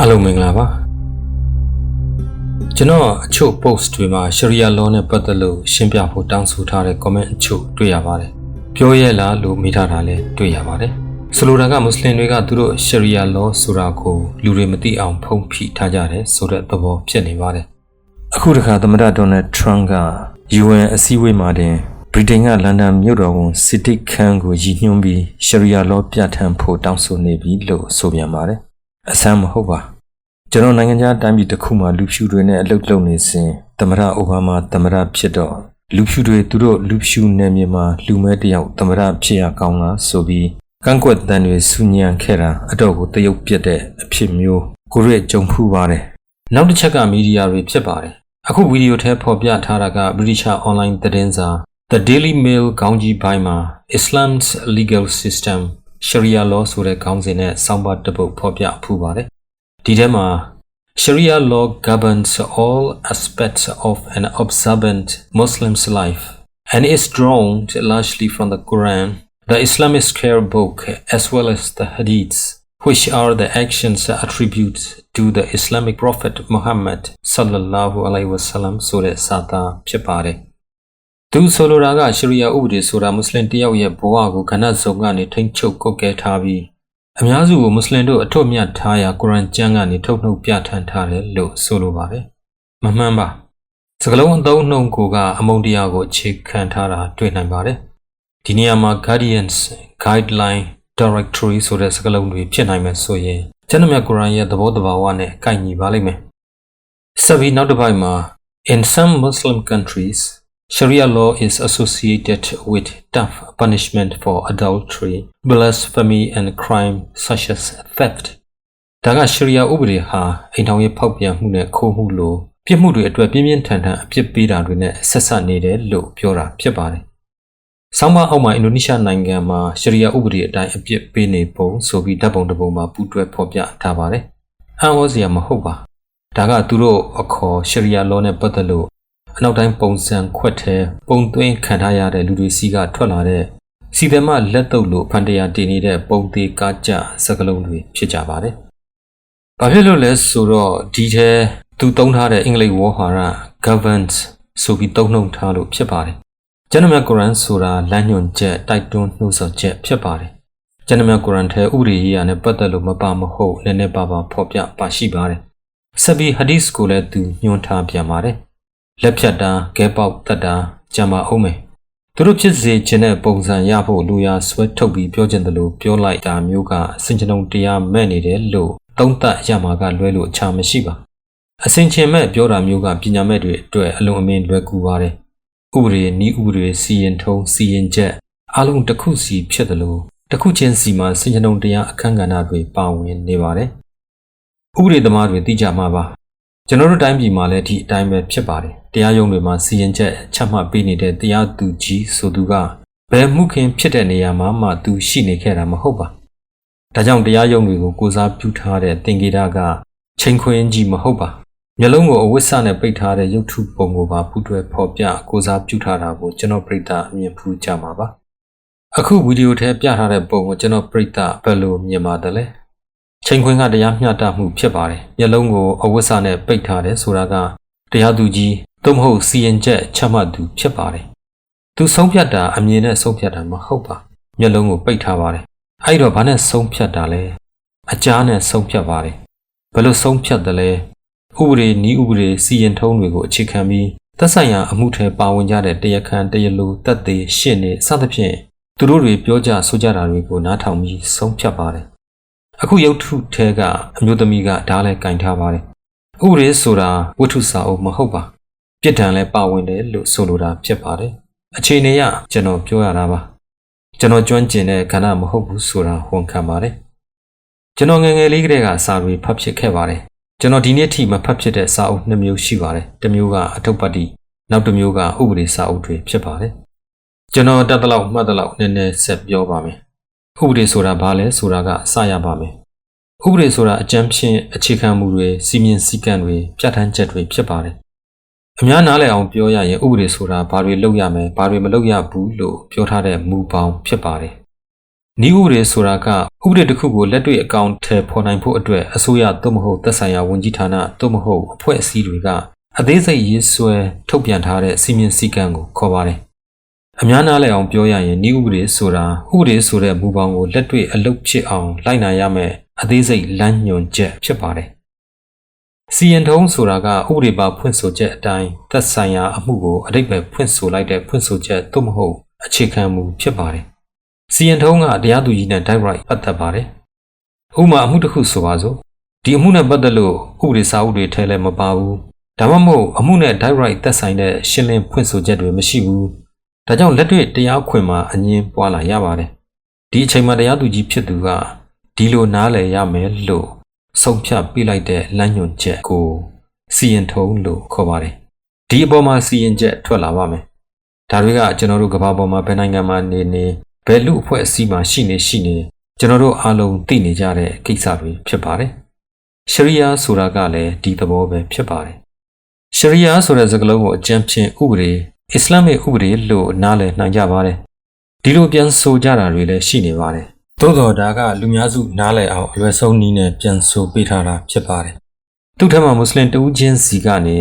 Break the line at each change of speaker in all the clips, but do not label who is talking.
အားလုံးမင်္ဂလာပါကျွန်တော်အချို့ post တွေမှာ Sharia law နဲ့ပတ်သက်လို့ရှင်းပြဖို့တောင်းဆိုထားတဲ့ comment အချို့တွေ့ရပါတယ်ပြောရဲလားလို့မေးထားတာလည်းတွေ့ရပါတယ်ဆိုလိုတာကမွတ်စလင်တွေကသူတို့ Sharia law ဆိုတာကိုလူတွေမသိအောင်ဖုံးဖိထားကြတယ်ဆိုတဲ့သဘောဖြစ်နေပါတယ်အခုတခါသမ္မတ Donald Trump က UN အစည်းအဝေးမှာတင်ဗြိတိန်ကလန်ဒန်မြို့တော်ဝန် Sadiq Khan ကိုရည်ညွှန်းပြီး Sharia law ပြဋ္ဌာန်းဖို့တောင်းဆိုနေပြီလို့ဆိုပြန်ပါတယ်အဆန်းမဟုတ်ပါကျွန်တော်နိုင်ငံခြားတိုင်းပြည်တစ်ခုမှာလူဖြူတွေနဲ့အလုပ်လုပ်နေစဉ်သမ္မတအိုဘားမားသမ္မတဖြစ်တော့လူဖြူတွေသူတို့လူဖြူနယ်မြေမှာလူမဲတယောက်သမ္မတဖြစ်ရကောင်းလားဆိုပြီးကန့်ကွက်တန်တွေဆူညံခဲ့တာအတော့ကိုတရုပ်ပြက်တဲ့အဖြစ်မျိုးကိုရဲကြုံဖူးပါတယ်နောက်တစ်ချက်ကမီဒီယာတွေဖြစ်ပါတယ်အခုဗီဒီယိုထဲဖော်ပြထားတာက British Online သတင်းစာ The Daily Mail ခေါင်းကြီးပိုင်းမှာ Islam's Legal System Sharia Law ဆိုတဲ့ခေါင်းစဉ်နဲ့ဆောင်းပါးတစ်ပုဒ်ဖော်ပြဖူးပါတယ်ဒီထဲမှာ Sharia law governs all aspects of an observant Muslim's life and is drawn largely from the Quran, the Islamic scripture book, as well as the Hadiths, which are the actions attributed to the Islamic Prophet Muhammad sallallahu alaihi wasallam ဆိုတဲ့စာသားဖြစ်ပါတယ်။သူဆိုလိုတာက Sharia ဥပဒေဆိုတာမွတ်စလင်တယောက်ရဲ့ဘဝကိုခဏစုံကနေထိန်းချုပ်ကွပ်ကဲထားပြီးအများစုကိုမွတ်စလင်တို့အထွတ်မြတ်ထားရာကုရ်အာန်ကျမ်းကနေထုတ်နှုတ်ပြဋ္ဌာန်းထားတယ်လို့ဆိုလိုပါတယ်။မမှန်ပါ။စကားလုံးအသုံးနှုန်းကအမုန်းတရားကိုအခြေခံထားတာတွေ့နိုင်ပါတယ်။ဒီနေရာမှာ Guardians Guideline Directory ဆိုတဲ့စကားလုံးတွေဖြစ်နိုင်မယ်ဆိုရင်ကျမ်းမြတ်ကုရ်အာန်ရဲ့သဘောတဘာဝနဲ့ကိုက်ညီပါလိမ့်မယ်။ဆက်ပြီးနောက်တစ်ပိုင်းမှာ In some Muslim countries Sharia law is associated with tough punishment for adultery, blasphemy and crime such as theft. ဒါက Sharia ဥပဒေဟာအိမ်ထောင်ရေးဖောက်ပြန်မှုနဲ့ခိုးမှုလိုပြစ်မှုတွေအတွက်ပြင်းပြင်းထန်ထန်အပြစ်ပေးတာတွေနဲ့ဆက်ဆက်နေတယ်လို့ပြောတာဖြစ်ပါတယ်။ဆောင်းပါးအောက်မှာအင်ဒိုနီးရှားနိုင်ငံမှာ Sharia ဥပဒေအတိုင်းအပြစ်ပေးနေပုံဆိုပြီးဓာတ်ပုံတစ်ပုံမှာပူးတွဲဖော်ပြထားပါတယ်။အံ့ဩစရာမဟုတ်ပါ။ဒါကသူတို့အခေါ် Sharia law နဲ့ပတ်သက်လို့အနောက်တိုင်းပုံစံခွက်ထဲပုံသွင်းခံထားရတဲ့လူတွေစီကထွက်လာတဲ့စီသမလက်တုပ်လို့ဖန်တရားတည်နေတဲ့ပုံသေးကားကြစကလုံးတွေဖြစ်ကြပါတယ်။ဘာဖြစ်လို့လဲဆိုတော့ဒီထဲသူသုံးထားတဲ့အင်္ဂလိပ်ဝေါ်ဟာရ governs ဆိုပြီးသုံးနှုန်းထားလို့ဖြစ်ပါတယ်။ကျမ်းမြတ်ကုရ်အာန်ဆိုတာလမ်းညွှန်ချက်တိုက်တွန်းနှိုးဆော်ချက်ဖြစ်ပါတယ်။ကျမ်းမြတ်ကုရ်အာန်ထဲဥပဒေရေးရာနဲ့ပတ်သက်လို့မပါမဟုတ်နည်းနည်းပါဖော်ပြပါရှိပါတယ်။ဆက်ပြီး hadith ကိုလည်းသူညွှန်ထားပြန်ပါတယ်။လက်ဖြတ်တာကဲပေါက်တတ်တာကြံပါအောင်မယ်သူတို့ဖြစ်စေခြင်းတဲ့ပုံစံရဖို့လူရဆွဲထုတ်ပြီးပြောခြင်းတလို့ပြောလိုက်တာမျိုးကစင်ချနုံတရားမဲ့နေတယ်လို့သုံးသပ်ရမှာကလွဲလို့အခြားမရှိပါအစင်ချင်မဲ့ပြောတာမျိုးကပညာမဲ့တွေအတွက်အလုံးအမင်းလွယ်ကူပါတယ်ဥပဒေနည်းဥပဒေစီရင်ထုံးစီရင်ချက်အလုံးတစ်ခုစီဖြစ်တယ်လို့တစ်ခုချင်းစီမှာစင်ချနုံတရားအခန်းကဏ္ဍတွေပါဝင်နေပါတယ်ဥပဒေသမားတွေသိကြမှာပါကျွန်တော်တို့တိုင်းပြည်မှာလည်းဒီအတိုင်းပဲဖြစ်ပါတယ်တရားရုံးတွေမှာစီရင်ချက်ချမှတ်ပေးနေတဲ့တရားသူကြီးဆိုသူကဘယ်မှုခင်ဖြစ်တဲ့နေရာမှာမှသူရှိနေခဲ့တာမဟုတ်ပါဒါကြောင့်တရားရုံးတွေကိုကိုစားပြုထားတဲ့သင်္ကေတကချိန်ခွင်ကြီးမဟုတ်ပါမျက်လုံးကိုအဝတ်စနဲ့ပိတ်ထားတဲ့ရုပ်ထုပုံကိုပါပူးတွဲဖော်ပြကိုစားပြုထားတာကိုကျွန်တော်ပြိတ္တာမြင်ဖူးကြမှာပါအခုဗီဒီယိုထဲပြထားတဲ့ပုံကိုကျွန်တော်ပြိတ္တာဘယ်လိုမြင်ပါတယ်လဲချိန်ခွင်ကတရားမျှတမှုဖြစ်ပါတယ်မျက်လုံးကိုအဝတ်စနဲ့ပိတ်ထားတယ်ဆိုတာကတရားသူကြီးသို့မဟုတ်စီရင်ချက်ချမှတ်သူဖြစ်ပါတယ်သူဆုံးဖြတ်တာအမြင်နဲ့ဆုံးဖြတ်တာမဟုတ်ပါမျက်လုံးကိုပိတ်ထားပါတယ်အဲ့တော့ဘာနဲ့ဆုံးဖြတ်တာလဲအကြားနဲ့ဆုံးဖြတ်ပါတယ်ဘယ်လိုဆုံးဖြတ်တယ်လဲဥပဒေနည်းဥပဒေစီရင်ထုံးတွေကိုအခြေခံပြီးသက်ဆိုင်ရာအမှုထဲပါဝင်ကြတဲ့တရားခံတရားလိုတပ်သေးရှင်းနေစသဖြင့်သူတို့တွေပြောကြဆိုကြတာတွေကိုနားထောင်ပြီးဆုံးဖြတ်ပါတယ်အခုရုပ်ထုထဲကအမျိုးသမီးကဓာတ်လဲကင်ထားပါတယ်ဥပဒေဆိုတာဝတ္ထုစာအုပ်မဟုတ်ပါပြစ်ဒဏ်လဲပါဝင်တယ်လို့ဆိုလိုတာဖြစ်ပါတယ်အခြေအနေရကျွန်တော်ပြောရတာပါကျွန်တော်ကျွမ်းကျင်တဲ့ခန္ဓာမဟုတ်ဘူးဆိုတာဝန်ခံပါတယ်ကျွန်တော်ငယ်ငယ်လေးကတည်းကစာတွေဖတ်ဖြစ်ခဲ့ပါတယ်ကျွန်တော်ဒီနေ့ထိမဖတ်ဖြစ်တဲ့စာအုပ်2မျိုးရှိပါတယ်တစ်မျိုးကအထုပ်ပတ်တိနောက်တစ်မျိုးကဥပဒေစာအုပ်တွေဖြစ်ပါတယ်ကျွန်တော်တတ်တလောက်မှတ်တလောက်နည်းနည်းဆက်ပြောပါမယ်ဥပဒေဆိုတာဘာလဲဆိုတာကစရပါမယ်ဥပဒေဆိုတာအကြမ်းဖြင့်အခြေခံမှုတွေစီမင်းစည်းကမ်းတွေပြဋ္ဌာန်းချက်တွေဖြစ်ပါတယ်အများနားလည်အောင်ပြောရရင်ဥပဒေဆိုတာဘာတွေလုပ်ရမယ်ဘာတွေမလုပ်ရဘူးလို့ပြောထားတဲ့မူပေါင်းဖြစ်ပါတယ်နည်းဥပဒေဆိုတာက ဥပဒေတစ်ခုကိုလက်တွေ့အကောင့်ထဲပေါ်နိုင်ဖို့အတွက်အစိုးရသို့မဟုတ်သက်ဆိုင်ရာဝန်ကြီးဌာနသို့မဟုတ်အဖွဲ့အစည်းတွေကအသေးစိတ်ရေးဆွဲထုတ်ပြန်ထားတဲ့စီမင်းစည်းကမ်းကိုခေါ်ပါတယ်။အများနာလဲအောင်ပြောရရင်ဤဥပဒေဆိုတာဥပဒေဆိုတဲ့မူပေါင်းကိုလက်တွေ့အလုပ်ဖြစ်အောင်လိုက်နာရမယ်အသေးစိတ်လမ်းညွှန်ချက်ဖြစ်ပါတယ်။စီရင်ထုံးဆိုတာကဥပဒေပါဖွင့်ဆိုချက်အတိုင်းသက်ဆိုင်ရာအမှုကိုအဓိပ္ပာယ်ဖွင့်ဆိုလိုက်တဲ့ဖွင့်ဆိုချက်သို့မဟုတ်အခြေခံမူဖြစ်ပါတယ်။စီရင်ထုံးကတရားသူကြီးနဲ့ direct ပတ်သက်ပါတယ်။ဥပမာအမှုတစ်ခုဆိုပါစို့ဒီအမှုနဲ့ပတ်သက်လို့ဥပဒေစာအုပ်တွေထဲလည်းမပါဘူး။ဒါမှမဟုတ်အမှုနဲ့ direct သက်ဆိုင်တဲ့ရှင်းလင်းဖွင့်ဆိုချက်တွေမရှိဘူး။ဒါကြောင့်လက်တွေ့တရားခွင်မှာအငင်းပွားလာရပါတယ်။ဒီအချိန်မှာတရားသူကြီးဖြစ်သူကဒီလိုနားလည်ရမယ်လို့ဆုံးဖြတ်ပေးလိုက်တဲ့လမ်းညွှန်ချက်ကိုစီရင်ထုံးလို့ခေါ်ပါတယ်။ဒီအပေါ်မှာစီရင်ချက်ထွက်လာပါမယ်။ဒါတွေကကျွန်တော်တို့ကမ္ဘာပေါ်မှာဘယ်နိုင်ငံမှာနေဘယ်လူအဖွဲ့အစည်းမှာရှိနေကျွန်တော်တို့အားလုံးသိနေကြတဲ့ကိစ္စတွေဖြစ်ပါတယ်။ရှရီယာဆိုတာကလည်းဒီသဘောပဲဖြစ်ပါတယ်။ရှရီယာဆိုတဲ့စကားလုံးကိုအကျဉ်းဖြင့်ဥပဒေအစ္စလာမ်ရဲ့ဥပဒေလို့နားလည်နိုင်ကြပါတယ်။ဒီလိုပြန်ဆိုကြတာတွေလည်းရှိနေပါတယ်။သို့တော်ဒါကလူများစုနားလည်အောင်အလွယ်ဆုံးနည်းနဲ့ပြန်ဆိုပေးထားတာဖြစ်ပါတယ်။သူ့ထက်မှမွတ်စလင်တဦးချင်းစီကနေ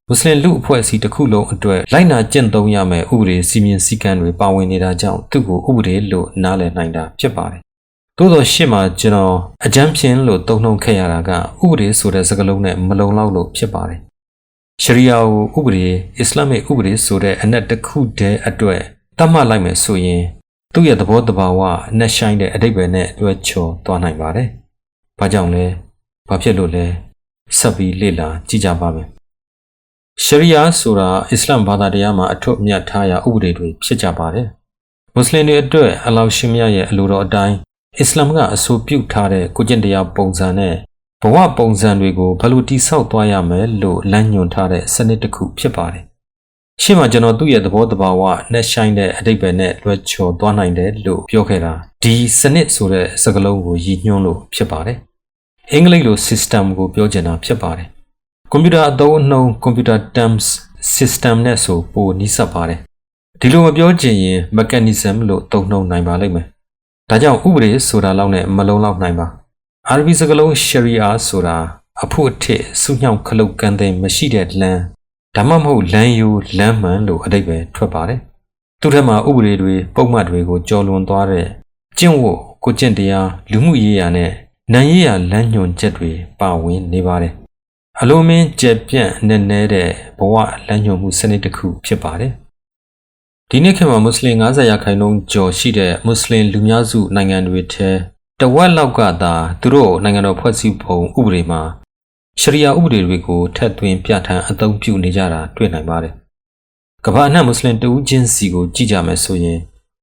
မွတ်စလင်လူအဖွဲ့အစည်းတစ်ခုလုံးအတွက်လိုက်နာကျင့်သုံးရမယ့်ဥပဒေစီမင်းစည်းကမ်းတွေပါဝင်နေတာကြောင့်သူ့ကိုဥပဒေလို့နားလည်နိုင်တာဖြစ်ပါတယ်။သို့တော်ရှေ့မှာကျွန်တော်အကြမ်းဖျင်းလို့သုံးနှုန်းခဲ့ရတာကဥပဒေဆိုတဲ့စကားလုံးနဲ့မလုံလောက်လို့ဖြစ်ပါတယ်။ရှရီယာကိုဥပဒေအစ္စလာမ်ရဲ့ဥပဒေဆိုတဲ့အနက်တစ်ခုတည်းအတွက်သတ်မှတ်လိုက်မယ်ဆိုရင်သူ့ရဲ့သဘောတဘာဝနှက်ဆိုင်တဲ့အဓိပ္ပာယ်နဲ့တွဲချော်သွားနိုင်ပါတယ်။ဘာကြောင့်လဲ။ဘာဖြစ်လို့လဲ။ဆက်ပြီးလေ့လာကြည့်ကြပါမယ်။ရှရီယာဆိုတာအစ္စလာမ်ဘာသာတရားမှာအထွတ်အမြတ်ထားရာဥပဒေတွေဖြစ်ကြပါတယ်။မွတ်စလင်တွေအတွက်အလောရှ်မြတ်ရဲ့အလိုတော်အတိုင်းအစ္စလာမ်ကအဆိုပြုထားတဲ့ကိုကျင့်တရားပုံစံနဲ့ဘဝပုံစံတွေကိုဘယ်လိုတိဆောက်သွားရမယ်လို့လမ်းညွှန်ထားတဲ့စနစ်တစ်ခုဖြစ်ပါတယ်။ရှေ့မှာကျွန်တော်သူ့ရဲ့သဘောတဘာဝနှက်ဆိုင်တဲ့အဓိပ္ပာယ်နဲ့လွှဲချော်သွားနိုင်တယ်လို့ပြောခဲ့တာဒီစနစ်ဆိုတဲ့စကားလုံးကိုရည်ညွှန်းလို့ဖြစ်ပါတယ်။အင်္ဂလိပ်လို system ကိုပြောချင်တာဖြစ်ပါတယ်။ကွန်ပျူတာအသုံးအနှုန်း computer terms system နဲ့ဆိုပိုနီးစပ်ပါတယ်။ဒီလိုမပြောချင်ရင် mechanism လို့သုံးနှုန်းနိုင်ပါလိမ့်မယ်။ဒါကြောင့်ဥပဒေဆိုတာလောက်နဲ့မလုံလောက်နိုင်ပါ။အာရဗီစကားလုံး sharia ဆိုတာအဖို့အထစ်စုညောင်ခလုတ်ကန်တဲ့မရှိတဲ့လမ်းဒါမှမဟုတ်လမ်းယိုးလမ်းမှန်လို့အဓိပ္ပာယ်ထွက်ပါတယ်။သူ့ထက်မှာဥပဒေတွေပုံမှန်တွေကိုကျော်လွန်သွားတဲ့ကျင့်ဝတ်ကိုကျင့်တရားလူမှုရေးရာနဲ့နံရေးရာလမ်းညွှန်ချက်တွေပါဝင်နေပါတယ်။အလုံးမင်းကျက်ပြန့်နေတဲ့ဘဝလမ်းညွှန်မှုစနစ်တစ်ခုဖြစ်ပါတယ်။ဒီနေ့ခေတ်မှာမွတ်စလင်90%ကျော်ရှိတဲ့မွတ်စလင်လူများစုနိုင်ငံတွေထဲတဝက်လောက်ကသာသူတို့နိုင်ငံတော်ဖွဲ့စည်းပုံဥပဒေမှာရှရီယာဥပဒေတွေကိုထပ်သွင်းပြဋ္ဌာန်းအသုံးပြုနေကြတာတွေ့နိုင်ပါတယ်။ကမ္ဘာအနှံ့မွတ်စလင်တဦးချင်းစီကိုကြည့်ကြမယ်ဆိုရင်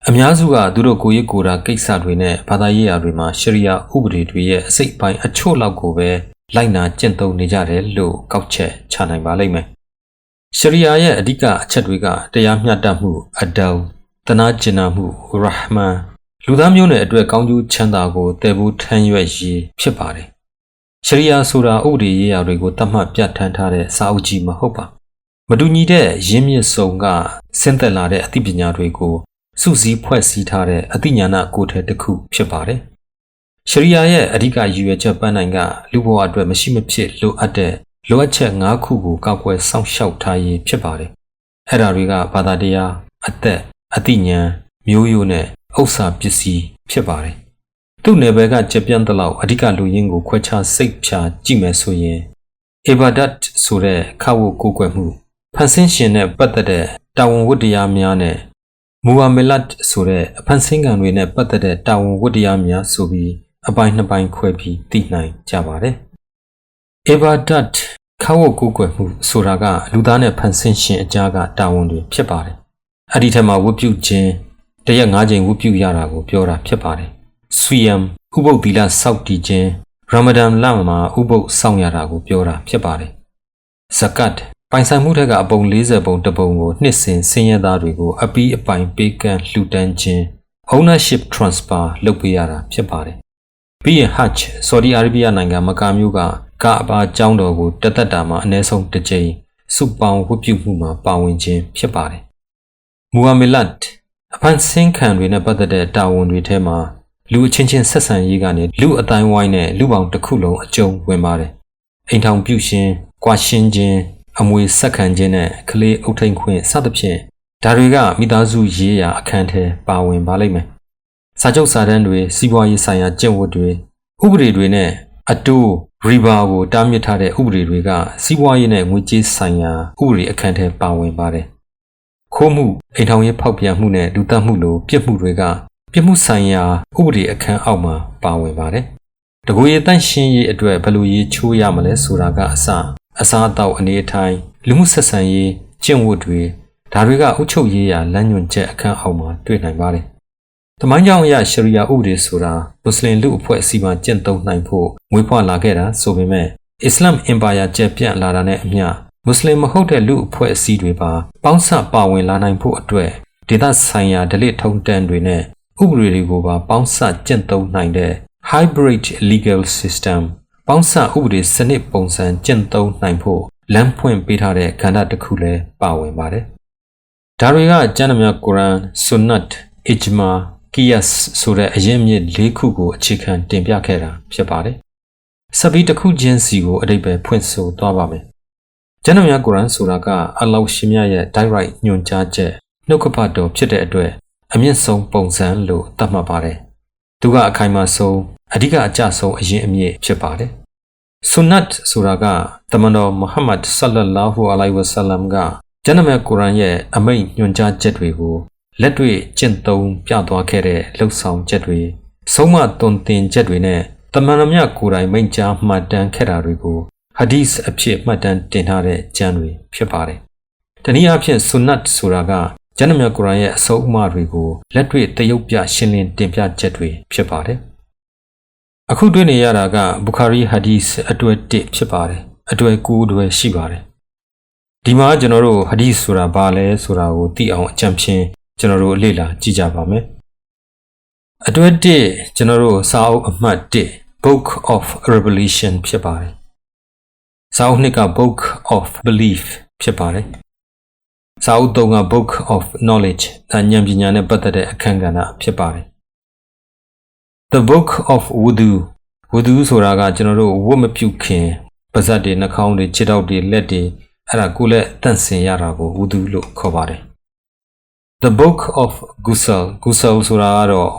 အများစုကသူတို့ကိုယ်ရေးကိုယ်တာကိစ္စတွေနဲ့ဘာသာရေးရာတွေမှာရှရီယာဥပဒေတွေရဲ့အစိတ်ပိုင်းအချို့လောက်ကိုပဲလိုက်နာကျင့်သုံးနေကြတယ်လို့ကောက်ချက်ချနိုင်ပါလိမ့်မယ်။ရှရီယာရဲ့အဓိကအချက်တွေကတရားမျှတမှုအဒလ်တနာကျင်နာမှုရာဟ်မန်လူသားမျိုးနွယ်အတွက်ကောင်းကျိုးချမ်းသာကိုတည်ဖို့ထမ်းရွက်ရေးဖြစ်ပါတယ်။ရှရီယာဆိုတာဥပဒေရေးရာတွေကိုသတ်မှတ်ပြဋ္ဌာန်းထားတဲ့စာအုပ်ကြီးမဟုတ်ပါ။မတူညီတဲ့ရင်းမြစ်စုံကဆင်းသက်လာတဲ့အသိပညာတွေကိုစုစည်းဖွဲ့စည်းထားတဲ့အသိဉာဏကိုယ်ထဲတစ်ခုဖြစ်ပါတယ်။ရှရီယာရဲ့အဓိကရည်ရွယ်ချက်ပန်းနိုင်ကလူဘဝအတွက်မရှိမဖြစ်လိုအပ်တဲ့လိုအပ်ချက်၅ခုကိုကောက်ွယ်စောင့်ရှောက်ထားရေးဖြစ်ပါတယ်။အဲ့ဒါတွေကဘာသာတရားအသက်အသိဉာဏ်မျိုးရိုးနဲ့ဥစ္စာပစ္စည်းဖြစ်ပါတယ်။သူ့နယ်ပယ်ကကျပြန့်သလောက်အဓိကလူရင်းကိုခွဲခြားစိတ်ဖြာကြည့်မယ်ဆိုရင်အီဘာဒတ်ဆိုတဲ့ခဝတ်ကိုးကွယ်မှုဖန်ဆင်းရှင်နဲ့ပတ်သက်တဲ့တာဝန်ဝတ္တရားများနဲ့မူအာမီလတ်ဆိုတဲ့အဖန်ဆင်းကံတွေနဲ့ပတ်သက်တဲ့တာဝန်ဝတ္တရားများဆိုပြီးအပိုင်းနှစ်ပိုင်းခွဲပြီးသိနိုင်ကြပါတယ်။အီဘာဒတ်ခဝတ်ကိုးကွယ်မှုဆိုတာကလူသားနဲ့ဖန်ဆင်းရှင်အကြားကတာဝန်တွေဖြစ်ပါတယ်။အဲ့ဒီထက်မှာဝတ်ပြုခြင်းတရက်၅ချိန်ဝတ်ပြုရတာကိုပြောတာဖြစ်ပါတယ်။ဆွီယမ်ဥပုသ်သီလစောင့်တည်ခြင်းရာမဒန်လမှာဥပုသ်စောင့်ရတာကိုပြောတာဖြစ်ပါတယ်။ဇကတ်ပိုင်ဆိုင်မှုထက်ကအပုံ40ပုံတစ်ပုံကိုနှစ်စဉ်ဆင်းရဲသားတွေကိုအပီးအပိုင်ပေးကမ်းလှူဒန်းခြင်း ownership transfer လုပ်ပေးရတာဖြစ်ပါတယ်။ပြီးရင် Hajj ဆော်ဒီအာရေဗျနိုင်ငံမကာမြို့ကကာအဘာကျောင်းတော်ကိုတသက်တာမှာအနည်းဆုံးတစ်ကြိမ်စုပေါင်းဝတ်ပြုမှုမှာပါဝင်ခြင်းဖြစ်ပါတယ်။မူအာမီလတ်အဖန်ဆင်းခံတွေနဲ့ပတ်သက်တဲ့တာဝန်တွေထဲမှာ လူအချင်းချင်းဆက်ဆံရေးကနေလူအတိုင်းဝိုင်းနဲ့လူပေါင်းတစ်ခုလုံးအကျုံးဝင်ပါတယ်အိမ်ထောင်ပြုရှင်၊ကွာရှင်းခြင်းအမွေဆက်ခံခြင်းနဲ့ကလေးအုပ်ထိန်ခွင့်စသဖြင့်ဒါတွေကမိသားစုရေးရာအခန်းထဲပါဝင်ပါလိမ့်မယ်စာချုပ်စာတမ်းတွေစီးပွားရေးဆိုင်ရာကျင့်ဝတ်တွေဥပဒေတွေနဲ့အတိုးရီဘာကိုတားမြစ်ထားတဲ့ဥပဒေတွေကစီးပွားရေးနဲ့ငွေကြေးဆိုင်ရာဥပဒေအခန်းထဲပါဝင်ပါတယ်ခိုးမှုအိမ်ထောင်ရေးဖောက်ပြန်မှုနဲ့လူသတ်မှုလိုပြစ်မှုတွေကပြစ်မှုဆိုင်ရာဥပဒေအခန်းအောက်မှာပါဝင်ပါတယ်တကူရေးတန့်ရှင်းရေးအတွက်ဘယ်လိုရေးချိုးရမလဲဆိုတာကအစားအသောက်အနေအထိုင်လူမှုဆက်ဆံရေးကျင့်ဝတ်တွေဒါတွေကအုပ်ချုပ်ရေးရာလမ်းညွှန်ချက်အခန်းအောက်မှာတွေ့နိုင်ပါတယ်။တမိုင်းကြောင့်အရရှရီယာဥပဒေဆိုတာမွတ်စလင်လူအဖွဲ့အစည်းမှကျင့်သုံးနိုင်ဖို့မွေးဖွားလာခဲ့တာဆိုပေမဲ့အစ္စလာမ်အင်ပါယာကျယ်ပြန့်လာတာနဲ့အမျှမွတ်စလင်မဟုတ်တဲ့လူအဖွဲ့အစည်းတွေပါပေါင်းစပ်ပါဝင်လာနိုင်ဖို့အတွက်ဒေသဆိုင်ရာဓလေ့ထုံးတမ်းတွေနဲ့ဥပဒေတွေကိုပါပေါင်းစပ်ကျင့်သုံးနိုင်တဲ့ hybrid legal system ပေါင်းစပ်ဥပဒေစနစ်ပုံစံကျင့်သုံးနိုင်ဖို့လမ်းဖွင့်ပေးထားတဲ့ကဏ္ဍတစ်ခုလည်းပါဝင်ပါတယ်။ဒါတွေကကျမ်းစာများကုရ်အာန်၊ဆွန်နတ်၊အစ်ဂျမာ၊ကီယတ်ဆိုတဲ့အရင်းမြစ်၄ခုကိုအခြေခံတင်ပြခဲ့တာဖြစ်ပါတယ်။ဆက်ပြီးတစ်ခုချင်းစီကိုအဓိပ္ပာယ်ဖွင့်ဆိုသွားပါမယ်။ကျမ်းစာများကုရ်အာန်ဆိုတာကအလ္လာဟ်ရှင်မြတ်ရဲ့ direct ညွှန်ကြားချက်နှုတ်ကပတ်တော်ဖြစ်တဲ့အတွက်အမြင့်ဆုံးပုံစံလို့သတ်မှတ်ပါတယ်။သူကအခိုင်အမာဆုံးအဓိကအကျဆုံးအရင်းအမြစ်ဖြစ်ပါတယ်။ဆွန်နတ်ဆိုတာကတမန်တော်မုဟမ္မဒ်ဆလ္လာလာဟူအလိုင်ဝါဆလမ်ကကျမ်းစာများကုရ်အာန်ရဲ့အမိန့်ညွှန်ကြားချက်တွေကိုလက်တွေ့ကျင့်သုံးပြသွားခဲ့တဲ့လှုပ်ဆောင်ချက်တွေဆုံးမသွန်သင်ချက်တွေနဲ့တမန်တော်မြတ်ကိုယ်တိုင်မိန့်ကြားမှတ်တမ်းခဲ့တာတွေကိုဟာဒီစ်အဖြစ်မှတ်တမ်းတင်ထားတဲ့ကျမ်းတွေဖြစ်ပါတယ်။တနည်းအားဖြင့်ဆွန်နတ်ဆိုတာကကျမ်းစာများကုရ်အာန်ရဲ့အဆုံးအမတွေကိုလက်တွေ့သရုပ်ပြရှင်းလင်းတင်ပြချက်တွေဖြစ်ပါတယ်။အခုတွေ့နေရတာကဘူခါရီဟာဒီစ်အတွဲ1ဖြစ်ပါတယ်။အတွဲ9အတွဲရှိပါတယ်။ဒီမှာကျွန်တော်တို့ဟာဒီစ်ဆိုတာဘာလဲဆိုတာကိုသိအောင်အကြံဖြင့်ကျွန်တော်တို့လေ့လာကြည့်ကြပါမယ်။အတွဲ1ကျွန်တော်တို့စာအုပ်အမှတ်1 Book of Revelation ဖြစ်ပါတယ်။စာအုပ်2က Book of Belief ဖြစ်ပါတယ်။စာအုပ်3က Book of Knowledge ဉာဏ်ပညာနဲ့ပတ်သက်တဲ့အခန်းကဏ္ဍဖြစ်ပါတယ်။ The Book of Wudu ဆိုတာကကျွန်တော်တို့ဝတ်မပြုခင်ပါးစပ်တွေနှာခေါင်းတွေခြေထောက်တွေလက်တွေအဲ့ဒါကိုလည်းတန့်စင်ရတာကို Wudu လို့ခေါ်ပါတယ်။ The Book of Ghusl ဆိုတာကတော့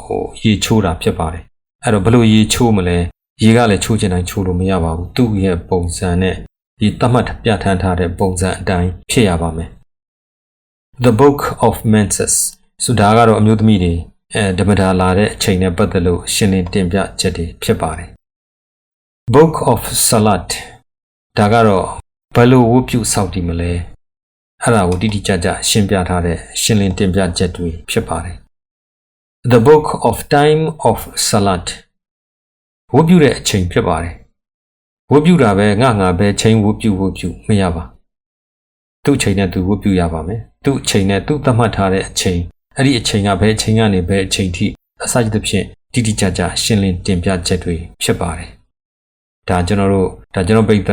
ရေချိုးတာဖြစ်ပါတယ်။အဲ့တော့ဘယ်လိုရေချိုးမလဲရေကလည်းချိုးချင်တိုင်းချိုးလို့မရပါဘူး။သူ့ရဲ့ပုံစံနဲ့ဒီသတ်မှတ်ပြဋ္ဌာန်းထားတဲ့ပုံစံအတိုင်းဖြစ်ရပါမယ်။ The Book of Menses ဆိုတာကတော့အမျိုးသမီးတွေဓမ္မတာလာတဲ့အချိန်နဲ့ပတ်သက်လို့ရှင်းလင်းတင်ပြချက်တွေဖြစ်ပါတယ်။ Book of Salat ဒါကတော့ဘယ်လိုဝတ်ပြုစောင့်တည်မလဲအဲ့ဒါကိုတိတိကျကျရှင်းပြထားတဲ့ရှင်းလင်းတင်ပြချက်တွေဖြစ်ပါတယ်။ The Book of Time of Salat ဝတ်ပြုတဲ့အချိန်ဖြစ်ပါတယ်။ဝတ်ပြုတာပဲငါပဲချိန်ဝတ်ပြုမရပါ။သူ့ချိန်နဲ့သူဝတ်ပြုရပါမယ်။သူ့ချိန်နဲ့သူ့သတ်မှတ်ထားတဲ့အချိန်အဲ့ဒီအချိန်ကဘယ်အချိန်ကနေဘယ်အချိန်ထိအစသဖြင့်တိတိကျကျရှင်းလင်းတင်ပြချက်တွေဖြစ်ပါတယ်။ဒါကျွန်တော်ပိဋက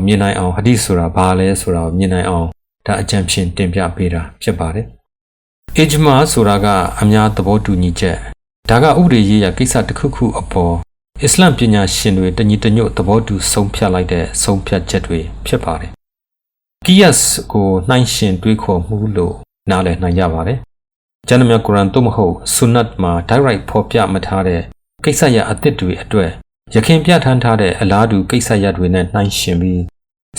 မြင်နိုင်အောင်ဟာဒီစ်ဆိုတာဘာလဲဆိုတာကိုမြင်နိုင်အောင်ဒါအကြံဖြင့်တင်ပြပေးတာဖြစ်ပါတယ်။ Ijma ဆိုတာကအများသဘောတူညီချက်ဒါကဥပဒေရေးရာကိစ္စတစ်ခုခုအပေါ်အစ္စလာမ်ပညာရှင်တွေတညီတညွတ်သဘောတူဆုံးဖြတ်လိုက်တဲ့ဆုံးဖြတ်ချက်တွေဖြစ်ပါတယ်။ Qiyas ကိုနှိုင်းယှဉ်တွေးခေါ်မှုလို့နားလည်နိုင်ကြပါတယ်။ကျမ်းစာများကုရ်အာန်သို့မဟုတ်ဆွန်နတ်မှာ direct ဖော်ပြမထားတဲ့ကိစ္စရပ်အသစ်တွေအတွက်ရခင်ပြဋ္ဌာန်းထားတဲ့အလားတူကိစ္စရပ်တွေနဲ့နှိုင်းယှဉ်ပြီး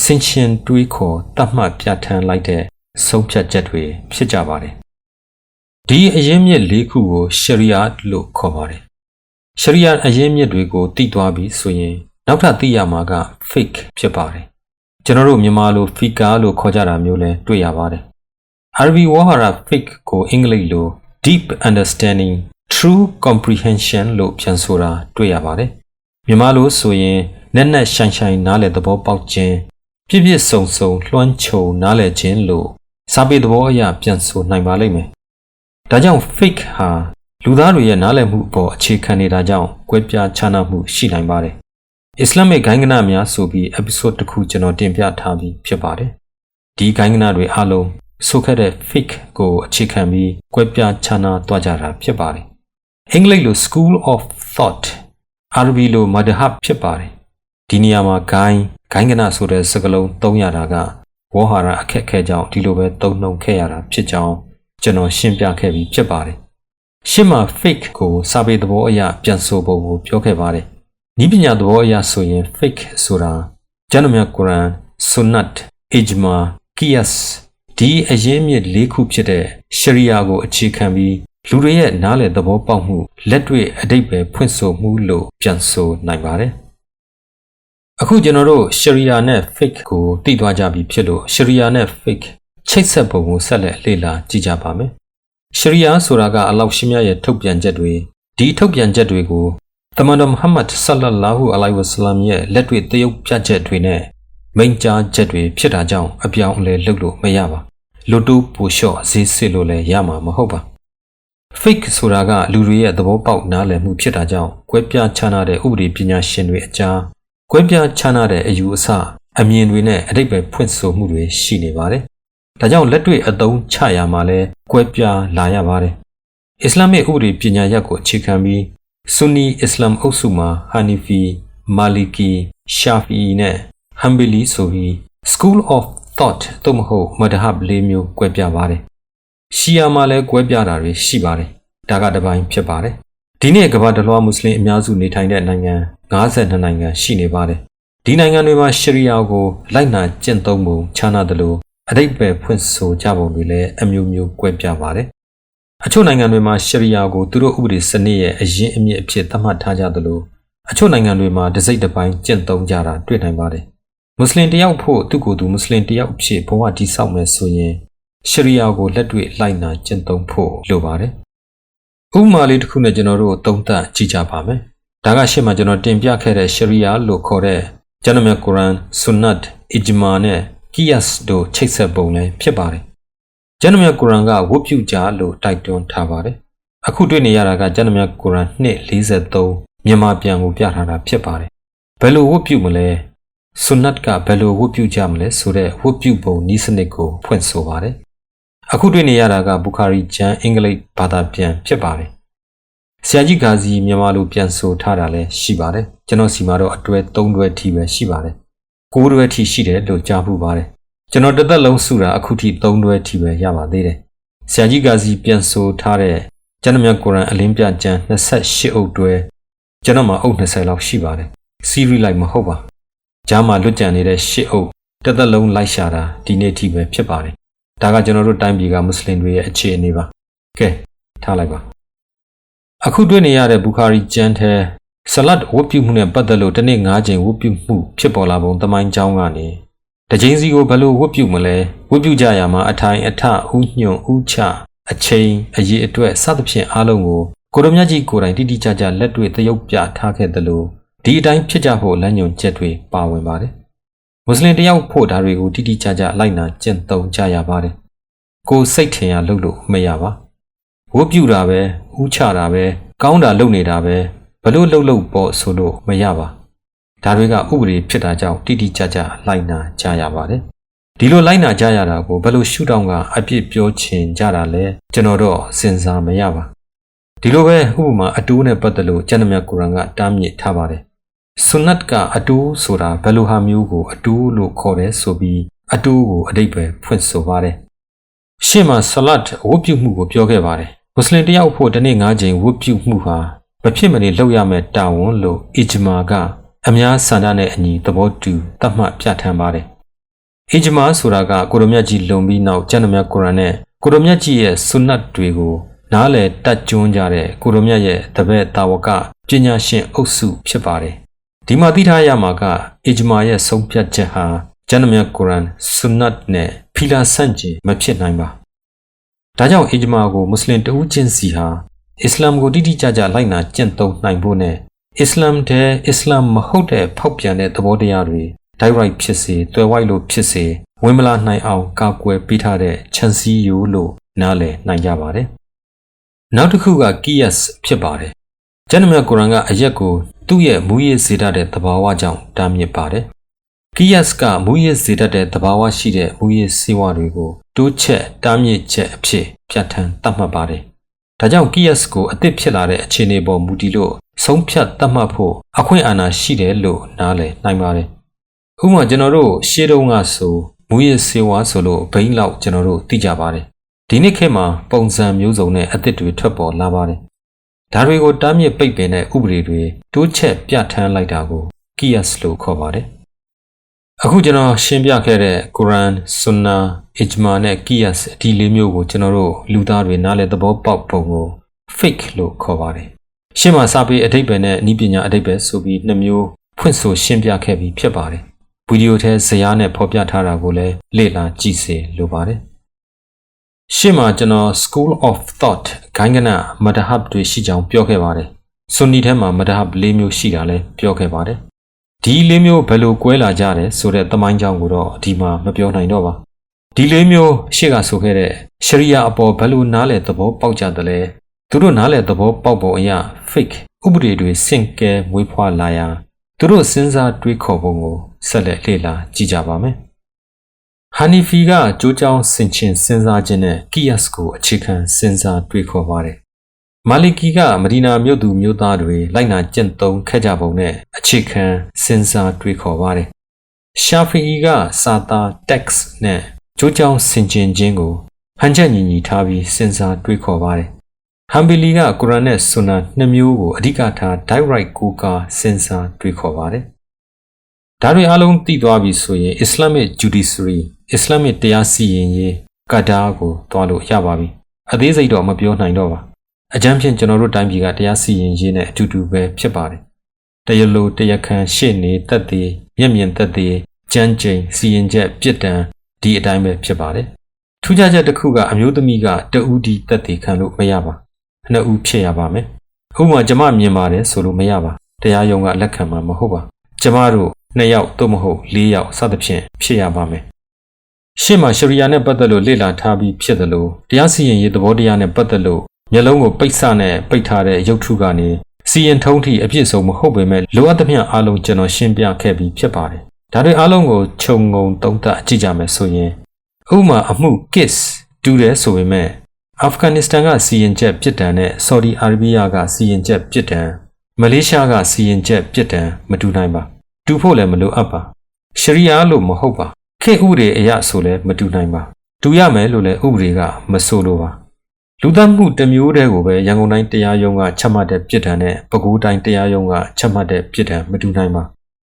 ဆင်ခြင်တွေးခေါ်သတ်မှတ်ပြဋ္ဌာန်းလိုက်တဲ့ဆုံးဖြတ်ချက်တွေဖြစ်ကြပါတယ်။ဒီအရင်းမြစ်၄ခုကိုရှရီယာလို့ခေါ်ပါတယ်။ရှရီယာအရင်းမြစ်တွေကိုသိသွားပြီဆိုရင်နောက်ထပ်သိရမှာက fiqh ဖြစ်ပါတယ်။ကျွန်တော်တို့မြန်မာလို fiqh လို့ခေါ်ကြတာမျိုးလည်းတွေ့ရပါတယ်။ Arabi ဝါဟာရ fiqh ကိုအင်္ဂလိပ်လို deep understanding true comprehension လို့ပြန်ဆိုတာတွေ့ရပါတယ်။မြန်မာလိုဆိုရင်နက်နက်ရှိုင်နားလည်သဘောပေါက်ခြင်းပြည့်ပြည့်စုံစုံလွှမ်းခြုံနားလည်ခြင်းလို့စာပေသဘောအရပြန်ဆိုနိုင်ပါလိမ့်မယ်။ဒါကြောင့် fiqh ဟာလူသားတွေရဲ့နားလည်မှုအပေါ်အခြေခံနေတာကြောင့်ကွဲပြားခြားနားမှုရှိနိုင်ပါတယ်။အစ္စလာမ်ရဲ့ဂိုင်းကနများဆိုပြီး episode တစ်ခုကျွန်တော်တင်ပြထားပြီးဖြစ်ပါတယ်။ဒီဂိုင်းကနတွေအားလုံးဆိုခဲ့တဲ့ fiqh ကိုအခြေခံပြီးကွဲပြားခြားနားသွားကြတာဖြစ်ပါတယ်။ အင်္ဂလိပ်လို School of Thought အာရဗီလို Madhab ဖြစ်ပါတယ်ဒီနေရာမှာဂိုင်းကနဆိုတဲ့စကားလုံးသုံးရတာကဝေါဟာရအခက်အခဲကြောင့်ဒီလိုပဲသုံးနှုန်းခဲ့ရတာဖြစ်ကြောင်းကျွန်တော်ရှင်းပြခဲ့ပြီးဖြစ်ပါတယ်ရှင်းမှာ fake ကိုစာပေသဘောအရပြန်ဆိုပုံကိုပြောခဲ့ပါတယ်ဤပညာသဘောအရဆိုရင် fake ဆိုတာကျမ်းတော်မြတ်ကုရ်အာန်ဆွန်နတ်အီဂျမာကီယတ်ဒီအရင်းမြစ်၄ခုဖြစ်တဲ့ရှရီယာကိုအခြေခံပြီးလူတွေရဲ့နားလည်သဘောပေါက်မှုလက်တွေ့အဓိပ္ပာယ်ဖွင့်ဆိုမှုလို့ပြန်ဆိုနိုင်ပါတယ်အခုကျွန်တော်တို့ရှရီယာနဲ့ fake ကိုသိသွားကြပြီဖြစ်လို့ရှရီယာနဲ့ fake ချိတ်ဆက်ပုံကိုဆက်လက်လေ့လာကြည့်ကြပါမယ်ရှရီယာဆိုတာကအလောက်ရှင်မြတ်ရဲ့ထုတ်ပြန်ချက်တွေဒီထုတ်ပြန်ချက်တွေကိုသမန်တော်မုဟမ္မဒ်ဆလ္လာလာဟူအလိုင်ဝါဆလမ်ရဲ့လက်တွေ့သရုပ်ပြချက်တွေနဲ့မိန့်ကြားချက်တွေဖြစ်တာကြောင့်အပြောင်းအလဲလုပ်လို့မရပါလူတူပူလျှော့ဈေးစစ်လို့လည်းရမှာမဟုတ်ပါ fake ဆိုတာကလူတွေရဲ့သဘောပေါက်နားလည်မှုဖြစ်တာကြောင့်ကွဲပြားခြားနားတဲ့ဥပဒေပညာရှင်တွေအကြားကွဲပြားခြားနားတဲ့အယူအဆအမြင်တွေနဲ့အဓိပ္ပာယ်ဖွင့်ဆိုမှုတွေရှိနေပါတယ်ဒါကြောင့်လက်တွေ့အသုံးချရမှာလဲကွဲပြားလာရပါတယ်အစ္စလာမစ်ဥပဒေပညာရပ်ကိုအခြေခံပြီးဆူနီအစ္စလာမ်အုပ်စုမှာဟာနီဖီမာလီကီရှာဖီနဲ့ဟမ်ဘီလီဆိုပြီး School of Thought သို့မဟုတ် Madhab ၄မျိုးကွဲပြားပါတယ်ရှီယာမှာလည်းကွဲပြားတာတွေရှိပါတယ်ဒါကတစ်ပိုင်းဖြစ်ပါတယ်ဒီနေ့ကမ္ဘာတစ်လွှားမွတ်စလင်အများစုနေထိုင်တဲ့နိုင်ငံ52နိုင်ငံရှိနေပါတယ်ဒီနိုင်ငံတွေမှာရှရီယာကိုလိုက်နာကျင့်သုံးပုံခြားနာသလိုအဓိပ္ပာယ်ဖွင့်ဆိုကြပုံတွေလည်းအမျိုးမျိုးကွဲပြားပါတယ်အချို့နိုင်ငံတွေမှာရှရီယာကိုသူတို့ဥပဒေစနစ်ရဲ့အရင်းအမြစ်အဖြစ်သတ်မှတ်ထားကြသလိုအချို့နိုင်ငံတွေမှာတစ်စိတ်တစ်ပိုင်းကျင့်သုံးကြတာတွေ့နိုင်ပါတယ်မွတ်စလင်တယောက်ဖို့သူကိုယ်သူမွတ်စလင်တယောက်ဖြစ်ဘဝတည်ဆောက်မယ်ဆိုရင်ရှရီယာကိုလက်တွေ့လိုက်နာကျင့်သုံးဖို့လိုပါတယ်ဥပမာလေးတစ်ခုနဲ့ကျွန်တော်တို့သုံးသပ်ကြည့်ကြပါမယ်ဒါကရှေ့မှာကျွန်တော်တင်ပြခဲ့တဲ့ရှရီယာလို့ခေါ်တဲ့ကျမ်းတော်မြတ်ကုရ်အာန်ဆွန်နတ်အီဂျမာနဲ့ကီယတ်တို့ချိတ်ဆက်ပုံလည်းဖြစ်ပါတယ်ကျမ်းတော်မြတ်ကုရ်အာန်ကဝတ်ပြုကြလို့တိုက်တွန်းထားပါတယ်အခုတွေ့နေရတာကကျမ်းတော်မြတ်ကုရ်အာန်2:43မြန်မာပြန်ကိုပြထားတာဖြစ်ပါတယ်ဘယ်လိုဝတ်ပြုမလဲဆွန်နတ်ကဘယ်လိုဝတ်ပြုကြမလဲဆိုတဲ့ဝတ်ပြုပုံနည်းစနစ်ကိုဖွင့်ဆိုပါတယ်အခုတွေ့နေရတာကဘူခါရီကျမ်းအင်္ဂလိပ်ဘာသာပြန်ဖြစ်ပါတယ်ဆရာကြီးဂါဇီမြန်မာလိုပြန်ဆိုထားတာလည်းရှိပါတယ်ကျွန်တော်စီမှာတော့အတွဲ3တွဲထိပဲရှိပါတယ်9တွဲထိရှိတယ်လို့ကြားမှုပါတယ်ကျွန်တော်တစ်သက်လုံးစုတာအခုထိ3တွဲထိပဲရပါသေးတယ်ဆရာကြီးဂါဇီပြန်ဆိုထားတဲ့ကျမ်းတော်မြတ်ကုရ်အာန်အလင်းပြကျမ်း28အုပ်တွဲကျွန်တော်မှာအုပ်20လောက်ရှိပါတယ်စီရီလိုက်မဟုတ်ပါဂျားမှာလွတ်ကြံနေတဲ့8အုပ်တစ်သက်လုံးလိုက်ရှာတာဒီနေ့ထိပဲဖြစ်ပါတယ်ဒါကကျွန်တော်တို့တိုင်းပြည်ကမွတ်စလင်တွေရဲ့အခြေအနေပါကဲထားလိုက်ပါအခုတွေ့နေရတဲ့ဘူခါရီကျမ်းထဲဆလတ်ဝတ်ပြုမှုနဲ့ပတ်သက်လို့တစ်နေ့9ချိန်ဝတ်ပြုမှုဖြစ်ပေါ်လာပုံသမိုင်းကြောင်းကနေတစ်ချိန်စီကိုဘယ်လိုဝတ်ပြုမလဲဝတ်ပြုကြရမှာအထိုင်အထဥညွန့်ဥချအချိန်အရေးအတွက်စသဖြင့်အားလုံးကိုကိုရမြတ်ကြီးကိုယ်တိုင်တိတိကျကျလက်တွေ့သရုပ်ပြထားခဲ့သလိုဒီအတိုင်းဖြစ်ကြဖို့လမ်းညွှန်ချက်တွေပါဝင်ပါတယ်မွတ်စလင်တယောက်ဖို့ဒါတွေကိုတိတိကျကျလိုက်နာကျင့်သုံးကြရပါတယ်ကိုစိတ်ထင်ရလုပ်လို့မရပါဝတ်ပြုတာပဲဥချတာပဲကောင်းတာလုပ်နေတာပဲဘလို့လှုပ်ပေါ့ဆိုလို့မရပါဒါတွေကဥပဒေဖြစ်တာကြောင့်တိတိကျကျလိုက်နာကြရပါတယ်ဒီလိုလိုက်နာကြရတာကိုဘလို့ရှုထောင့်ကအပြစ်ပြောချင်ကြတာလဲကျွန်တော်တော့စဉ်းစားမရပါဒီလိုပဲဥပမာအတိုးနဲ့ပတ်သက်လို့ကျမ်းမြတ်ကုရ်အာန်ကတားမြစ်ထားပါတယ်ဆွန်နတ်ကအတိုးဆိုတာဘယ်လိုဟာမျိုးကိုအတိုးလို့ခေါ်တယ်ဆိုပြီးအတိုးကိုအဓိပ္ပာယ်ဖွင့်ဆိုပါတယ်ရှေ့မှာဆလတ်ဝတ်ပြုမှုကိုပြောခဲ့ပါတယ်မွတ်စလင်တယောက်ဖို့တစ်နေ့9ချိန်ဝတ်ပြုမှုဟာမဖြစ်မနေလုပ်ရမယ့်တာဝန်လို့အီဂျမာကအများဆန္ဒနဲ့အညီသဘောတူသတ်မှတ်ပြဋ္ဌာန်းပါတယ်အီဂျမာဆိုတာကကိုရမြတ်ကြီးလုံပြီးနောက်ကျမ်းတော်မြတ်ကုရ်အာန်နဲ့ကိုရမြတ်ကြီးရဲ့ဆွန်နတ်တွေကိုနားလည်တတ်ကျွန်းကြတဲ့ကိုရမြတ်ရဲ့တပည့်တာဝကပညာရှင်အုပ်စုဖြစ်ပါတယ်ဒီမှာသိထားရမှာကအီဂျမာရဲ့ဆုံးဖြတ်ချက်ဟာကျမ်းတော်မြတ်ကုရ်အာန်ဆွန်နတ်နဲ့ဖီလာဆန့်ကျင်မဖြစ်နိုင်ပါဒါကြောင့်အီဂျမာကိုမွတ်စလင်တဦးချင်းစီဟာအစ္စလာမ်ကိုတိတိကျကျလိုက်နာကျင့်သုံးနိုင်ဖို့နဲ့အစ္စလာမ်တဲ့အစ္စလာမ်မဟုတ်တဲ့ဖောက်ပြန်တဲ့သဘောတရားတွေ direct ဖြစ်စေတွယ်ဝိုက်လို့ဖြစ်စေဝင်မလာနိုင်အောင်ကာကွယ်ပေးထားတဲ့ခြံစည်းရိုးလို့နားလည်နိုင်ကြပါတယ်နောက်တစ်ခုကကီယတ်ဖြစ်ပါတယ်ကျမ်းမြတ်ကုရ်အာန်ကအရက်ကိုသူ့ရဲ့မူရစ်စေတတ်တဲ့သဘာဝကြောင့်တားမြစ်ပါတယ်ကီယတ်ကမူရစ်စေတတ်တဲ့သဘာဝရှိတဲ့မူရစ်စေဝါတွေကိုတိုးချက်တားမြစ်ချက်အဖြစ်ပြဋ္ဌာန်းသတ်မှတ်ပါတယ် ဒါကြောင့် Kias ကိုအသစ်ဖြစ်လာတဲ့အခြေအနေပေါ်မူတည်လို့ဆုံးဖြတ်သတ်မှတ်ဖို့အခွင့်အာဏာရှိတယ်လို့နားလည်နိုင်ပါတယ်။ဥပမာကျွန်တော်တို့ရှေးတုန်းကဆိုမူရစ်ဆေးဝါးဆိုလို့ဘိန်းလောက်ကျွန်တော်တို့သိကြပါတယ်။ဒီနေ့ခေတ်မှာပုံစံမျိုးစုံနဲ့အသစ်တွေထွက်ပေါ်လာပါတယ်။ဒါတွေကိုတားမြစ်ပိတ်ပင်တဲ့ဥပဒေတွေတိုးချက်ပြဋ္ဌာန်းလိုက်တာကို Kias လို့ခေါ်ပါတယ်။အခုကျွန်တော်ရှင်းပြခဲ့တဲ့ Quran, Sunnah, Ijma နဲ့ Qiyas ဒီလေးမျိုးကိုကျွန်တော်တို့လူသားတွေနားလည်သဘောပေါက်ပုံကို fake လို့ခေါ်ပါတယ်။ရှင်းမှာစာပေအဓိပ္ပာယ်နဲ့နည်းပညာအဓိပ္ပာယ်ဆိုပြီးနှစ်မျိုးဖွင့်ဆိုရှင်းပြခဲ့ပြီးဖြစ်ပါတယ်။ဗီဒီယိုထဲဇာတ်နဲ့ဖော်ပြထားတာကိုလည်းလေ့လာကြည့်စေလိုပါတယ်။ရှင်းမှာကျွန်တော် School of Thought ဂိုင်းကနမဒဟပ်တွေရှိကြောင်းပြောခဲ့ပါတယ်။ဆွန်နီထဲမှာမဒဟပ်၄မျိုးရှိတာလည်းပြောခဲ့ပါတယ်။ဒီလေးမျိုးဘယ်လိုကွဲလာကြတယ်ဆိုတဲ့သမိုင်းကြောင်းကိုတော့ဒီမှာမပြောနိုင်တော့ပါဒီလေးမျိုးရှေ့ကဆိုခဲ့တဲ့ရှရီယာအပေါ်ဘယ်လိုနားလည်သဘောပေါက်ကြတယ်လဲသူတို့နားလည်သဘောပေါက်ပုံအရ fake ဥပဒေတွေစင့်ကဲမွေးဖွားလာရာသူတို့စဉ်းစားတွေးခေါ်ပုံကိုဆက်လက်လေ့လာကြည့်ကြပါမယ်ဟာနီဖီကကြိုးကြောင်းဆင်ခြင်စဉ်းစားခြင်းနဲ့ Qiyas ကိုအခြေခံစဉ်းစားတွေးခေါ်ပါတယ်မာလီကီကမဒီနာမြို့သူမြို့သားတွေလိုက်နာကျင့်သုံးခဲ့ကြပုံနဲ့အခြေခံစဉ်းစားတွေးခေါ်ပါတယ်။ရှာဖီအီကစာသား text နဲ့ကြိုးကြောင်းဆင်ခြင်ခြင်းကိုဟန်ချက်ညီညီထားပြီးစဉ်းစားတွေးခေါ်ပါတယ်။ဟမ်ဘီလီကကုရ်အာန်နဲ့ဆွန်နာနှစ်မျိုးကိုအဓိကထား direct ကိုကာစဉ်းစားတွေးခေါ်ပါတယ်။ဒါတွေအလုံးသိသွားပြီဆိုရင် Islamic Judiciary Islamic တရားစီရင်ရေးကဒါကိုတွားလို့ရပါပြီ။အသေးစိတ်တော့မပြောနိုင်တော့ပါ။အကြမ်းဖြင့်ကျွန်တော်တို့တိုင်းပြည်ကတရားစီရင်ရေးနဲ့အတူတူပဲဖြစ်ပါတယ်။တရားလိုတရားခံရှေ့နေသက်သေမျက်မြင်သက်သေကြမ်းကြိမ်စီရင်ချက်ပြစ်ဒဏ်ဒီအတိုင်းပဲဖြစ်ပါတယ်။ထူးခြားချက်တစ်ခုကအမျိုးသမီးကတဦးဒီသက်သေခံလို့မရပါ။နှစ်ဦးဖြစ်ရပါမယ်။ဥပမာကျမမြင်ပါတယ်ဆိုလို့မရပါ။တရားရုံးကလက်ခံမှာမဟုတ်ပါ။ကျမတို့2ယောက်သို့မဟုတ်4ယောက်စသဖြင့်ဖြစ်ရပါမယ်။ရှေ့မှာရှရီယာနဲ့ပတ်သက်လို့လေ့လာထားပြီးဖြစ်တယ်လို့တရားစီရင်ရေးသဘောတရားနဲ့ပတ်သက်လို့မျက်လုံးကိုပိတ်စနဲ့ပိတ်ထားတဲ့ရုပ်ထုကနေစီရင်ထုံးထိအပြည့်စုံမဟုတ်ပေမဲ့လိုအပ်သမျှအားလုံးကျွန်တော်ရှင်းပြခဲ့ပြီးဖြစ်ပါတယ်။ဒါတွေအားလုံးကိုခြုံငုံသုံးသပ်ကြည့်ကြမယ်ဆိုရင်ဥပမာအမှု case တူတယ်ဆိုပေမဲ့အာဖဂန်နစ္စတန်ကစီရင်ချက်ပြစ်ဒဏ်နဲ့ဆော်ဒီအာရေဗျကစီရင်ချက်ပြစ်ဒဏ်မလေးရှားကစီရင်ချက်ပြစ်ဒဏ်မတူနိုင်ပါ။တူဖို့လည်းမလိုအပ်ပါ။ရှရီယာလို့မဟုတ်ပါ။ခေတ်ဥပဒေအရဆိုလည်းမတူနိုင်ပါ။တူရမယ်လို့လည်းဥပဒေကမဆိုလိုပါ။လူသတ်မှုတစ်မျိုးတည်းကိုပဲရန်ကုန်တိုင်းတရားရုံးကချမှတ်တဲ့ပြစ်ဒဏ်နဲ့ပဲခူးတိုင်းတရားရုံးကချမှတ်တဲ့ပြစ်ဒဏ်မတူနိုင်ပါ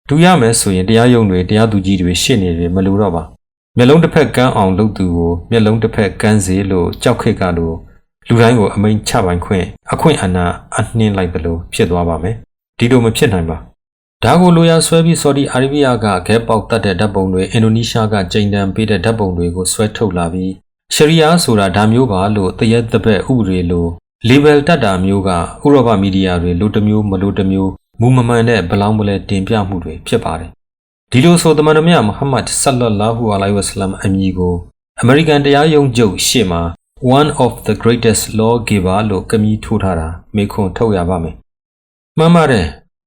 တူရမယ်ဆိုရင်တရားရုံးတွေတရားသူကြီးတွေရှေ့နေတွေမလိုတော့ပါမျက်လုံးတစ်ဖက်ကန်းအောင်လုပ်သူကိုမျက်လုံးတစ်ဖက်ကန်းစေလို့ကြောက်ခက်ကလို့လူတိုင်းကိုအမိန်ချပိုင်ခွင့်အခွင့်အာဏာအနှင်းလိုက်သလိုဖြစ်သွားပါမယ်ဒီလိုမဖြစ်နိုင်ပါဒါကိုလိုရာဆွဲပြီးဆော်ဒီအာရေဗျကဂဲပေါက်တတ်တဲ့ဓာတ်ပုံတွေအင်ဒိုနီးရှားကကြိမ်တန်ပေးတဲ့ဓာတ်ပုံတွေကိုဆွဲထုတ်လာပြီးရှရီယာဆိုတာဒါမျိုးပါလို့တရက်တစ်ပတ်ဥပဒေလို label တတ်တာမျိုးကဥရောပမီဒီယာတွေလိုတစ်မျိုးမလိုတစ်မျိုးမူမမှန်တဲ့ဘလောင်းမလဲတင်ပြမှုတွေဖြစ်ပါတယ်ဒီလိုဆိုသမန်တော်မြတ်မုဟမ္မဒ်ဆလ္လာလာဟူအလိုင်ဝါဆလမ်အမည်ကိုအမေရိကန်တရားရုံးချုပ်ရှေ့မှာ one of the greatest lawgiver လို့ကမီးထိုးထားတာမေခွန်းထုတ်ရပါမယ်မှန်ပါတယ်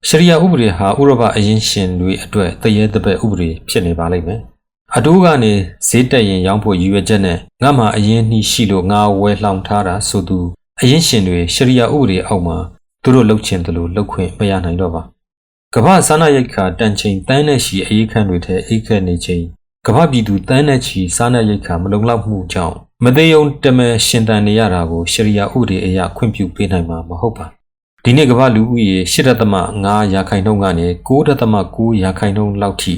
ရှရီယာဥပဒေဟာဥရောပအရင်ရှင်တွေအတွက်တရက်တစ်ပတ်ဥပဒေဖြစ်နေပါလိမ့်မယ်အတိုးကနေဈေးတက်ရင်ရောင်းဖို့ရည်ရွယ်ချက်နဲ့ငါမှအရင်နှီးရှိလို့ငါဝယ်လှောင်ထားတာဆိုသူအရင်ရှင်တွေရှရီယာဥပဒေအောက်မှာသူတို့လှုပ်ချင်တယ်လို့လှုပ်ခွင့်မရနိုင်တော့ပါကမ္ဘာစားနပ်ရိက္ခာတန်ချိန်တန်းနဲ့ချီအရေးခန့်တွေထဲအိတ်ခက်နေချိန်ကမ္ဘာပြည်သူတန်းနဲ့ချီစားနပ်ရိက္ခာမလုံလောက်မှုကြောင့်မသေးုံတမဲရှင်တန်နေရတာကိုရှရီယာဥပဒေအရခွင့်ပြုပေးနိုင်မှာမဟုတ်ပါဒီနေ့ကမ္ဘာလူဦးရေ 8.5 ရာခိုင်နှုန်းကနေ 9.9 ရာခိုင်နှုန်းလောက်ထိ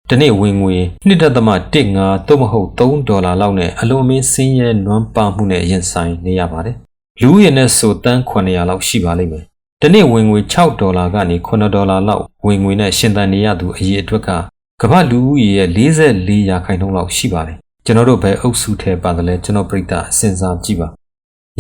ဒီနေ့ဝင်ငွေ 2.15 သို့မဟုတ်$3လောက်နဲ့အလွန်အမင်းဆင်းရဲနွမ်းပါမှုနဲ့ရင်ဆိုင်နေရပါတယ်လူဦးရေနဲ့ဆိုတန်း900လောက်ရှိပါလိမ့်မယ်ဒီနေ့ဝင်ငွေ$6ကနေ$9လောက်ဝင်ငွေနဲ့ရှင်သန်နေရသူအရေအတွက်ကကမ္ဘာလူဦးရေရဲ့44ရာခိုင်နှုန်းလောက်ရှိပါတယ်ကျွန်တော်တို့ဘယ်အုပ်စုထဲပါတယ်လဲကျွန်တော်ပြိတ္တာစဉ်းစားကြည့်ပါ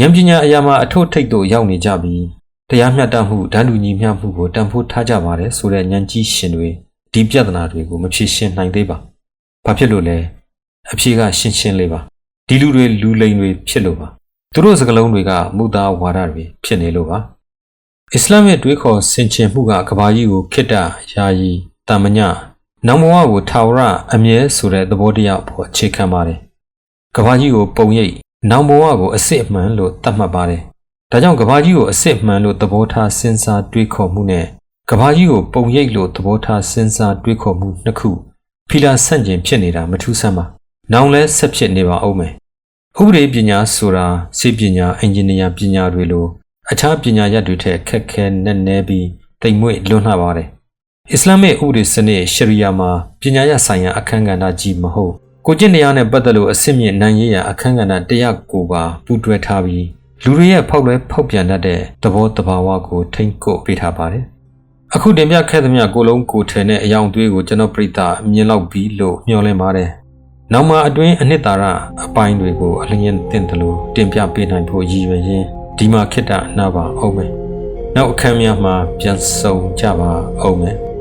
ဉာဏ်ပညာအရာမှာအထွတ်ထိပ်တို့ရောက်နေကြပြီးတရားမျှတမှုဓာတ်တူညီမျှမှုကိုတန်ဖိုးထားကြပါတယ်ဆိုတဲ့ဉာဏ်ကြီးရှင်တွေဒီပြဿနာတွေကိုမဖြေရှင်းနိုင်သေးပါ။ဘာဖြစ်လို့လဲ။အဖြေကရှင်းရှင်းလေးပါ။ဒီလူတွေလူလိမ်တွေဖြစ်လို့ပါ။သူတို့စကားလုံးတွေကမူသားဝါဒတွေဖြစ်နေလို့ပါ။အစ္စလာမ်ရဲ့တွေးခေါ်ဆင်ခြင်မှုကကဘာကြီးကိုခိတ္တယာယီတာမညနောင်ဘဝကိုထာဝရအမြဲဆိုတဲ့သဘောတရားပေါ်အခြေခံပါတယ်။ကဘာကြီးကိုပုံရိပ်နောင်ဘဝကိုအစစ်အမှန်လို့သတ်မှတ်ပါတယ်။ ဒါကြောင့်ကဘာကြီးကိုအစစ်မှန်လို့သဘောထားစဉ်းစားတွေးခေါ်မှုနဲ့ကဘာကြီးကိုပုံရိပ်လို့သဘောထားစဉ်းစားတွေးခေါ်မှုနှစ်ခုဖီလာဆန့်ကျင်ဖြစ်နေတာမထူးဆန်းပါ။နောင်လဲဆက်ဖြစ်နေပါဦးမယ်။ဥပဒေပညာဆိုတာစေပညာအင်ဂျင်နီယာပညာတွေလိုအခြားပညာရပ်တွေထက်ခက်ခဲနက်နဲပြီးတိမ်မွေ့လွန်းလှပါတယ်။အစ္စလာမစ်ဥပဒေစနစ်ရှရီယာမှာပညာရပ်ဆိုင်ရာအခမ်းကဏ္ဍကြီးမဟုတ်ကိုကျင့်တရားနဲ့ပတ်သက်လို့အစစ်မြစ်နိုင်ရရာအခမ်းကဏ္ဍတရားကိုပါပူးတွဲထားပြီးလူတွေရဲ့ဖောက်လွဲဖောက်ပြန်တတ်တဲ့သဘောတဘာဝကိုထိမ့်ကွပ်ပေးထားပါတယ်။အခုတင်ပြခဲ့သမျှကိုလုံးကိုထဲနဲ့အယောင်သွေးကိုကျွန်တော်ပြိတ္တာမြင်လောက်ပြီးလို့မျှော်လင့်ပါတယ်။နောက်မှအတွင်းအနှစ်သာရအပိုင်းတွေကိုအလျင်တင်တယ်လို့တင်ပြပေးနိုင်ဖို့ရည်ရွယ်ရင်းဒီမှာခေတ္တနားပါအောင်မယ်။နောက်အခမ်းများမှာပြန်ဆုံကြပါအောင်မယ်။